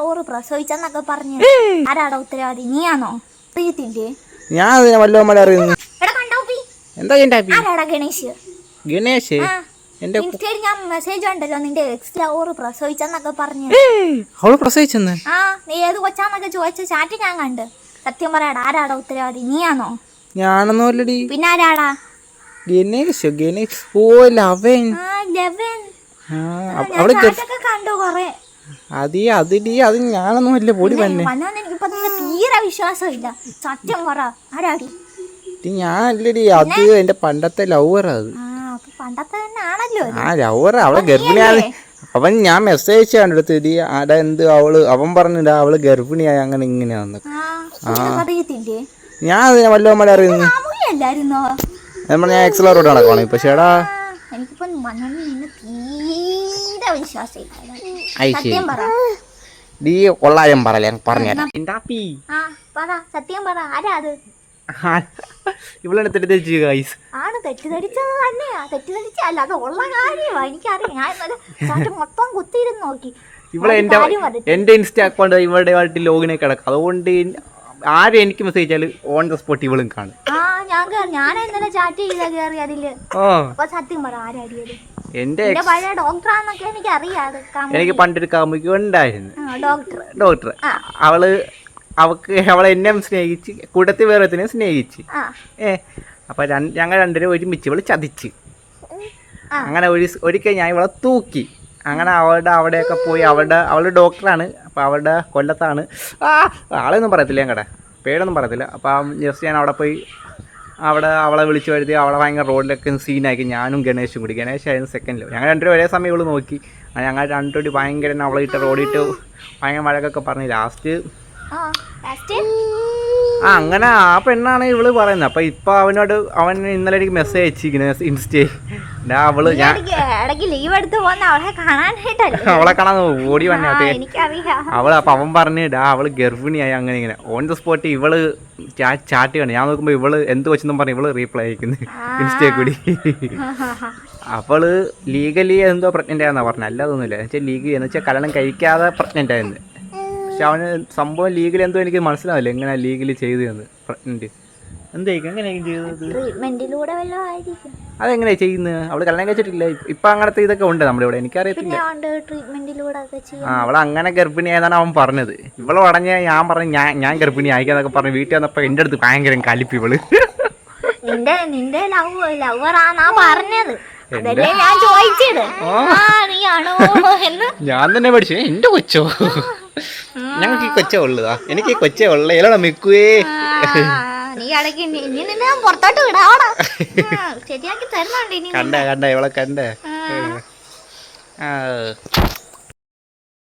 ഓറ് പ്രസവിച്ചെന്നൊക്കെ പറഞ്ഞു. ആരാടാ ഉത്തരവാദി? നീയാണോ? അറിയത്തില്ലേ? ഞാൻ അതിനെ വല്ലവന്മാരെ അറിയുന്നു. എടാ കണ്ടോപ്പി, എന്താ ആരാടാ ഗണേഷ്? ഗണേഷ് എന്റെ ഇൻസ്റ്റയിൽ ഞാൻ മെസ്സേജ് കണ്ടല്ലോ, നിന്റെ എക്സ് ഓറ് പ്രസവിച്ചെന്നൊക്കെ പറഞ്ഞു. അവള് പ്രസവിച്ചെന്ന്? ആ, നീ ഏത് കൊച്ചാന്നൊക്കെ ചോദിച്ച ചാറ്റ് ഞാൻ കണ്ട്. സത്യം പറയാടാ, ആരാടാ ഉത്തരവാദി? നീയാണോ? ഞാനൊന്നും അല്ലടി. പിന്നെ ആരാടാ? ഗണേഷ്. ഓ ലവൻ. അവള് കണ്ടു കൊറേ. അത് ഞാനൊന്നും അല്ല. പൊടി തന്നെ എനിക്കിപ്പോ തീരെ വിശ്വാസമില്ല. സത്യം പറ, ആരാടി? ഞാൻ അല്ലടി, അത് എന്റെ പണ്ടത്തെ ലവറാ. അത് പണ്ടത്തെ തന്നെ ആണല്ലോ. ആ ലവറാ. അവളെ ഗർഭിണിയാണ്. അവൻ ഞാൻ മെസ്സേജ് കണ്ടെടുത്ത് ഇടി ആടാ എന്ത് അവൻ പറഞ്ഞിടാ അവള് ഗർഭിണിയായി അങ്ങനെ ഇങ്ങനെയാന്ന്. അറിയത്തില്ലേ? ഞാൻ അതിനെ വല്ലവന്മാരെ അറിയുന്നു. ഞാൻ എക്സലറോട്ട് നടക്കണം ഇപ്പൊ. ചേടാ എനിക്കിപ്പോ തീരെ വിശ്വാസമില്ല. ഡീ കൊള്ളായം പറയല്ലേ പറഞ്ഞു. സത്യം പറ, ആരാ അത്? ഇവളാണ് തെറ്റിദ്ധരിച്ചു ഗൈസ്. ആണ്, തെറ്റിദ്ധരിച്ചത് തന്നെയാ. തെറ്റിദ്ധരിച്ചല്ല, അത് ഉള്ള കാര്യമാ. എനിക്കറിയാം. ഞാൻ ഇന്നലെ മൊത്തം കുത്തിയിരുന്ന് നോക്കി. ഇവളെ എന്റെ ഇൻസ്റ്റ അക്കൗണ്ട് ഇവളുടെ ആയിട്ട് ലോഗിനെ കിടക്കും. അതുകൊണ്ട് ആരും എനിക്ക് മെസ്സേജ് അയച്ചാല് ഓൺ ദ സ്പോട്ട് ഇവളും കാണും. ഞാൻ ഇന്നലെ ചാറ്റ് ചെയ്താ കേറി അതില്. സത്യം പറ, ആരാടിയത്? എന്റെ പഴയ ഡോക്ടറാന്നൊക്കെ എനിക്ക് അറിയാം. എനിക്ക് പണ്ടൊരു കാമുകി ഉണ്ടായിരുന്നു, ഡോക്ടർ. അവളെ എന്നെ സ്നേഹിച്ച് കൂട്ടത്തിൽ വേറെ സ്നേഹിച്ച്. അപ്പൊ ഞങ്ങൾ രണ്ടുപേരും ഒരുമിച്ച് ഇവള് ചതിച്ച്. അങ്ങനെ ഒരിക്കൽ ഞാൻ ഇവളെ തൂക്കി. അങ്ങനെ അവിടെയൊക്കെ പോയി. അവളുടെ ഡോക്ടറാണ്. അപ്പോൾ അവളുടെ കൊല്ലത്താണ്. ആളെയൊന്നും പറയത്തില്ല, ഞാൻ പേരൊന്നും പറയത്തില്ല. അപ്പം ജസ്റ്റ് ഞാൻ അവിടെ പോയി അവളെ വിളിച്ചു വരുത്തി. അവളെ ഭയങ്കര റോഡിലൊക്കെ സീനാക്കി. ഞാനും ഗണേഷും കൂടി. ഗണേഷായിരുന്നു സെക്കൻഡിൽ. ഞങ്ങൾ രണ്ടുപേരും ഒരേ സമയം ഇവള് നോക്കി. ഞങ്ങൾ രണ്ടുപേരും ഭയങ്കര അവളിട്ട് റോഡിട്ട് ഭയങ്കര മഴക്കൊക്കെ പറഞ്ഞ് ലാസ്റ്റ് അങ്ങനെ ആ പെണ്ണാണ് ഇവള് പറയുന്നത്. അപ്പൊ ഇപ്പൊ അവൻ ഇന്നലെ എനിക്ക് മെസ്സേജ് അയച്ചിരിക്കുന്നത് ഇൻസ്റ്റയിൽ. അവള് അവളെ കാണാൻ ഓടി വന്നേ അവള്. അപ്പൊ അവൻ പറഞ്ഞു അവള് ഗർഭിണിയായി അങ്ങനെ ഇങ്ങനെ. ഓൺ ദ സ്പോട്ട് ഇവള് ചാറ്റ് കണ്ടു. ഞാൻ നോക്കുമ്പോ ഇവള് എന്ത് വെച്ചെന്നും പറഞ്ഞു ഇവള് റീപ്ലൈ അയക്കുന്നത് ഇൻസ്റ്റയിൽ കൂടി. അവള് ലീഗലി എന്തോ പ്രഗ്നന്റ് ആയെന്നാ പറഞ്ഞു. അല്ലാതൊന്നുമില്ല. എന്നുവെച്ചാൽ ലീഗലി എന്ന് വെച്ചാൽ കല്യാണം കഴിക്കാതെ പ്രഗ്നന്റ് ആയെന്ന്. പക്ഷെ അവന് സംഭവം ലീഗലി എന്തോ എനിക്ക് മനസ്സിലാവില്ല എങ്ങനെ ലീഗലി ചെയ്തതെന്ന്. പ്രഗ്നന്റ് എന്തായിരിക്കും എങ്ങനെയായിരിക്കും ചെയ്തത്? അതെങ്ങനെയാ ചെയ്യുന്നത്? അവള് കല്യാണം കഴിച്ചിട്ടില്ല. ഇപ്പൊ അങ്ങനത്തെ ഇതൊക്കെ ഉണ്ട് നമ്മുടെ ഇവിടെ. എനിക്കറിയത്തില്ല. അവള് അങ്ങനെ ഗർഭിണിയായതാണ് അവൻ പറഞ്ഞത്. ഇവള് ഉടനെ ഞാൻ പറഞ്ഞു ഞാൻ ഗർഭിണി ആയിക്കാന്നൊക്കെ പറഞ്ഞു. വീട്ടിൽ വന്നപ്പോ എന്റെ അടുത്ത് ഭയങ്കര കലിപ്പ് ഇവള്. ഞാൻ തന്നെ പഠിച്ചു. എന്റെ കൊച്ചോ, ഞങ്ങൾക്ക് ഈ കൊച്ചേ ഉള്ളതാ. എനിക്ക് ഈ കൊച്ചേ ഉള്ള ഇലട മിക്കുവേ. ശരിയാക്കി തരുന്നുണ്ട്. കണ്ട ഇവളെ കണ്ടേ.